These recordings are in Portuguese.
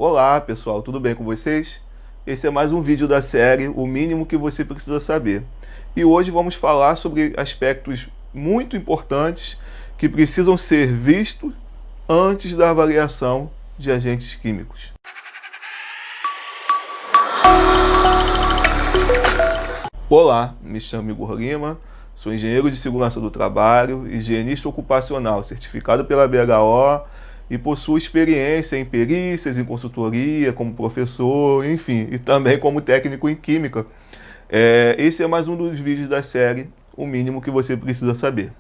Olá pessoal, tudo bem com vocês? Esse é mais um vídeo da série O Mínimo que Você Precisa Saber. E hoje vamos falar sobre aspectos muito importantes que precisam ser vistos antes da avaliação de agentes químicos. Olá, me chamo Igor Lima, sou engenheiro de segurança do trabalho, higienista ocupacional certificado pela BHO e possuo experiência em perícias, em consultoria, como professor, enfim, e também como técnico em química. Esse é mais um dos vídeos da série O Mínimo que Você Precisa Saber.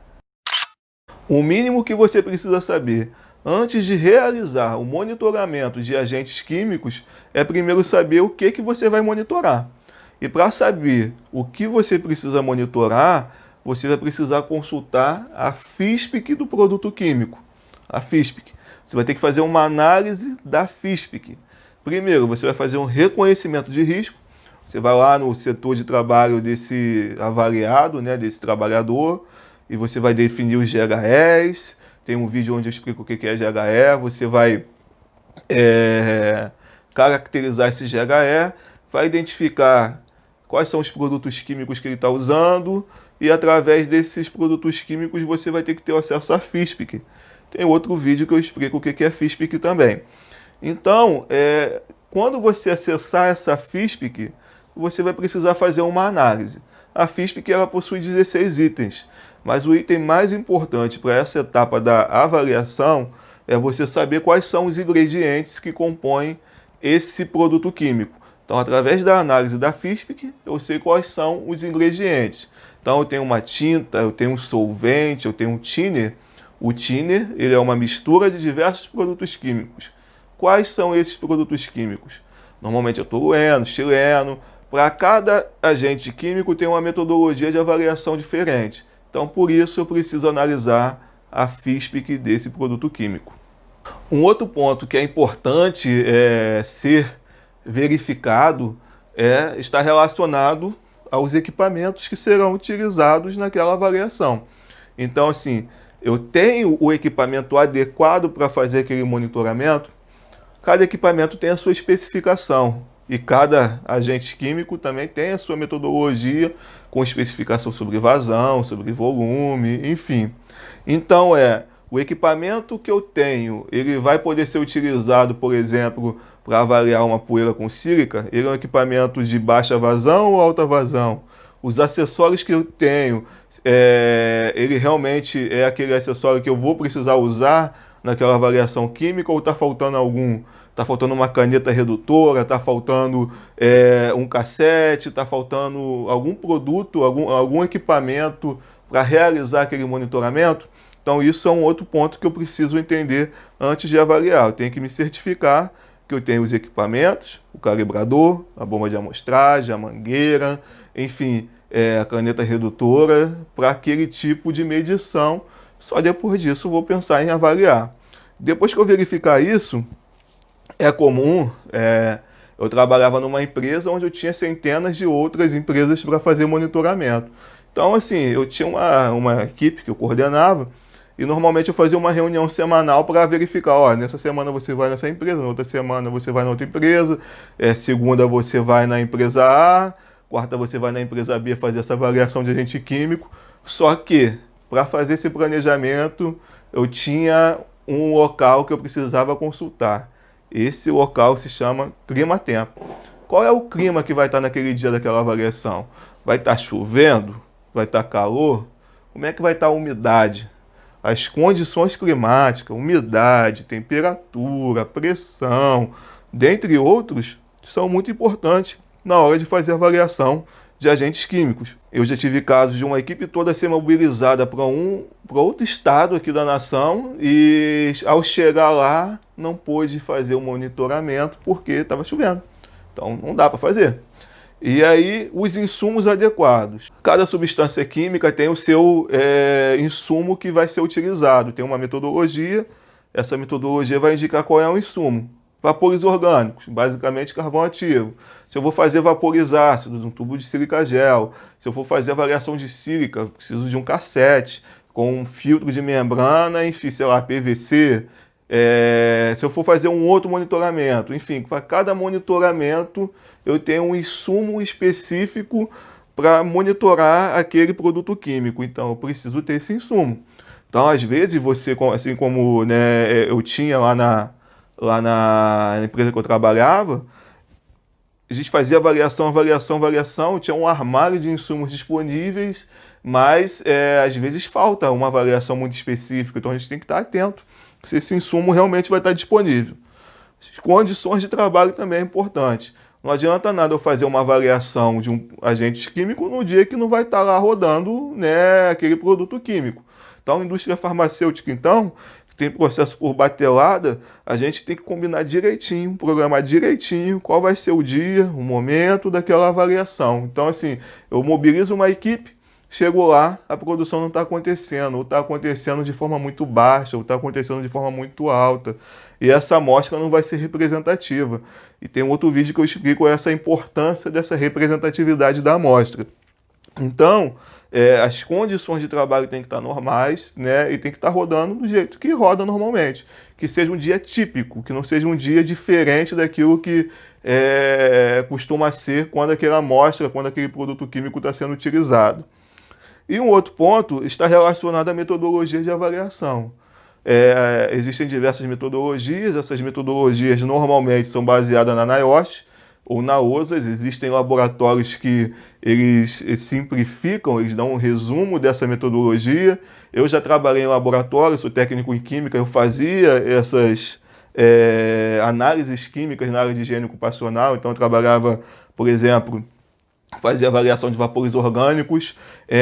O mínimo que você precisa saber antes de realizar o monitoramento de agentes químicos é primeiro saber o que você vai monitorar. E para saber o que você precisa monitorar, você vai precisar consultar a FISPIC do produto químico. A FISPIC. Você vai ter que fazer uma análise da FISPIC. Primeiro, você vai fazer um reconhecimento de risco. Você vai lá no setor de trabalho desse avaliado, desse trabalhador, e você vai definir os GHEs. Tem um vídeo onde eu explico o que é GHE. Você vai caracterizar esse GHE, vai identificar quais são os produtos químicos que ele está usando, e através desses produtos químicos você vai ter que ter acesso à FISPIC. Tem outro vídeo que eu explico o que é FISPIC também. Então, quando você acessar essa FISPIC, você vai precisar fazer uma análise. A FISPIC ela possui 16 itens, mas o item mais importante para essa etapa da avaliação é você saber quais são os ingredientes que compõem esse produto químico. Então, através da análise da FISPIC, eu sei quais são os ingredientes. Então, eu tenho uma tinta, eu tenho um solvente, eu tenho um thinner. O thinner ele é uma mistura de diversos produtos químicos. Quais são esses produtos químicos? Normalmente é tolueno, estileno. Para cada agente químico tem uma metodologia de avaliação diferente. Então, por isso, eu preciso analisar a FISPIC desse produto químico. Um outro ponto que é importante ser verificado está relacionado aos equipamentos que serão utilizados naquela avaliação. Então, assim, eu tenho o equipamento adequado para fazer aquele monitoramento. Cada equipamento tem a sua especificação e cada agente químico também tem a sua metodologia com especificação sobre vazão, sobre volume, enfim. Então, o equipamento que eu tenho, ele vai poder ser utilizado, por exemplo, para avaliar uma poeira com sílica. Ele é um equipamento de baixa vazão ou alta vazão? Os acessórios que eu tenho, ele realmente é aquele acessório que eu vou precisar usar naquela avaliação química ou está faltando algum? Está faltando uma caneta redutora, está faltando um cassete, está faltando algum produto, algum equipamento para realizar aquele monitoramento? Então isso é um outro ponto que eu preciso entender antes de avaliar. Eu tenho que me certificar que eu tenho os equipamentos, o calibrador, a bomba de amostragem, a mangueira, enfim, a caneta redutora para aquele tipo de medição. Só depois disso eu vou pensar em avaliar. Depois que eu verificar isso, é comum, eu trabalhava numa empresa onde eu tinha centenas de outras empresas para fazer monitoramento. Então, assim, eu tinha uma equipe que eu coordenava e normalmente eu fazia uma reunião semanal para verificar, nessa semana você vai nessa empresa, na outra semana você vai na outra empresa, segunda você vai na empresa A, quarta você vai na empresa B fazer essa avaliação de agente químico. Só que, para fazer esse planejamento, eu tinha um local que eu precisava consultar. Esse local se chama clima-tempo. Qual é o clima que vai estar naquele dia daquela avaliação? Vai estar chovendo? Vai estar calor? Como é que vai estar a umidade? As condições climáticas, umidade, temperatura, pressão, dentre outros, são muito importantes na hora de fazer a avaliação de agentes químicos. Eu já tive casos de uma equipe toda ser mobilizada para outro estado aqui da nação e ao chegar lá não pôde fazer o monitoramento porque estava chovendo. Então não dá para fazer. E aí os insumos adequados. Cada substância química tem o seu insumo que vai ser utilizado. Tem uma metodologia, essa metodologia vai indicar qual é o insumo. Vapores orgânicos, basicamente carvão ativo. Se eu vou fazer vapores ácidos, um tubo de sílica gel. Se eu for fazer avaliação de sílica, preciso de um cassete com um filtro de membrana, enfim, sei lá, PVC. Se eu for fazer um outro monitoramento, enfim, para cada monitoramento eu tenho um insumo específico para monitorar aquele produto químico. Então eu preciso ter esse insumo. Então, às vezes, você, assim como, né, eu tinha lá na empresa que eu trabalhava, a gente fazia avaliação, tinha um armário de insumos disponíveis, mas às vezes falta uma avaliação muito específica, então a gente tem que estar atento se esse insumo realmente vai estar disponível. As condições de trabalho também é importante. Não adianta nada eu fazer uma avaliação de um agente químico no dia que não vai estar lá rodando, né, aquele produto químico. Então, a indústria farmacêutica, então, que tem processo por batelada, a gente tem que combinar direitinho, programar direitinho qual vai ser o dia, o momento daquela avaliação. Então, assim, eu mobilizo uma equipe, chego lá, a produção não está acontecendo, ou está acontecendo de forma muito baixa, ou está acontecendo de forma muito alta. E essa amostra não vai ser representativa. E tem um outro vídeo que eu explico essa importância dessa representatividade da amostra. Então, as condições de trabalho têm que estar normais, né, e tem que estar rodando do jeito que roda normalmente. Que seja um dia típico, que não seja um dia diferente daquilo que costuma ser quando aquela amostra, quando aquele produto químico está sendo utilizado. E um outro ponto está relacionado à metodologia de avaliação. Existem diversas metodologias, essas metodologias normalmente são baseadas na NIOSH ou na OSAS. Existem laboratórios que eles simplificam, eles dão um resumo dessa metodologia. Eu já trabalhei em laboratório, sou técnico em química, eu fazia essas análises químicas na área de higiene ocupacional, então eu trabalhava, por exemplo, fazia avaliação de vapores orgânicos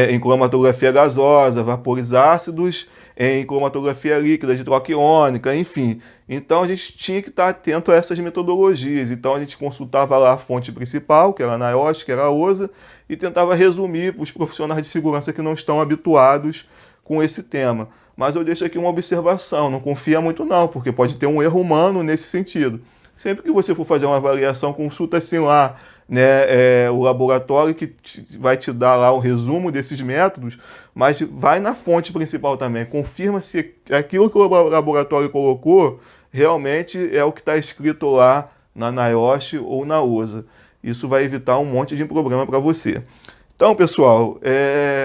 em cromatografia gasosa, vapores ácidos em cromatografia líquida de troca iônica, enfim. Então a gente tinha que estar atento a essas metodologias. Então a gente consultava lá a fonte principal, que era a NIOSH, que era a OSA, e tentava resumir para os profissionais de segurança que não estão habituados com esse tema. Mas eu deixo aqui uma observação, não confia muito não, porque pode ter um erro humano nesse sentido. Sempre que você for fazer uma avaliação, consulta assim lá, né, o laboratório que vai te dar lá o resumo desses métodos, mas vai na fonte principal também. Confirma se aquilo que o laboratório colocou realmente é o que está escrito lá na NIOSH ou na OSA. Isso vai evitar um monte de problema para você. Então, pessoal,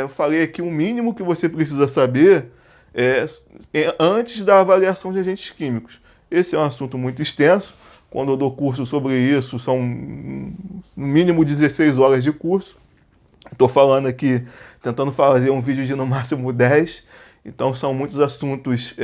eu falei aqui o mínimo que você precisa saber antes da avaliação de agentes químicos. Esse é um assunto muito extenso. Quando eu dou curso sobre isso, são no mínimo 16 horas de curso. Estou falando aqui, tentando fazer um vídeo de no máximo 10. Então são muitos assuntos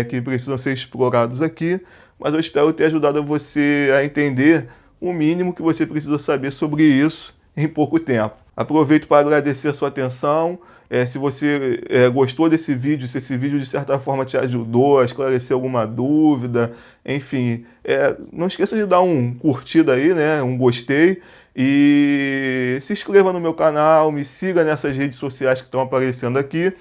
que precisam ser explorados aqui. Mas eu espero ter ajudado você a entender o mínimo que você precisa saber sobre isso em pouco tempo. Aproveito para agradecer a sua atenção. Se você gostou desse vídeo, se esse vídeo de certa forma te ajudou a esclarecer alguma dúvida, enfim, não esqueça de dar um curtida aí, né, um gostei, e se inscreva no meu canal, me siga nessas redes sociais que estão aparecendo aqui.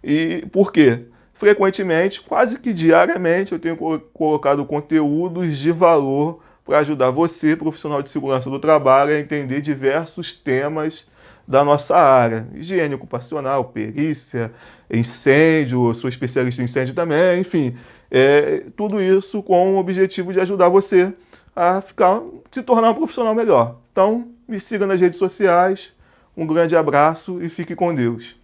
E por quê? Frequentemente, quase que diariamente, eu tenho colocado conteúdos de valor para ajudar você, profissional de segurança do trabalho, a entender diversos temas da nossa área. Higiene ocupacional, perícia, incêndio, sou especialista em incêndio também, enfim. Tudo isso com o objetivo de ajudar você a se tornar um profissional melhor. Então, me siga nas redes sociais, um grande abraço e fique com Deus.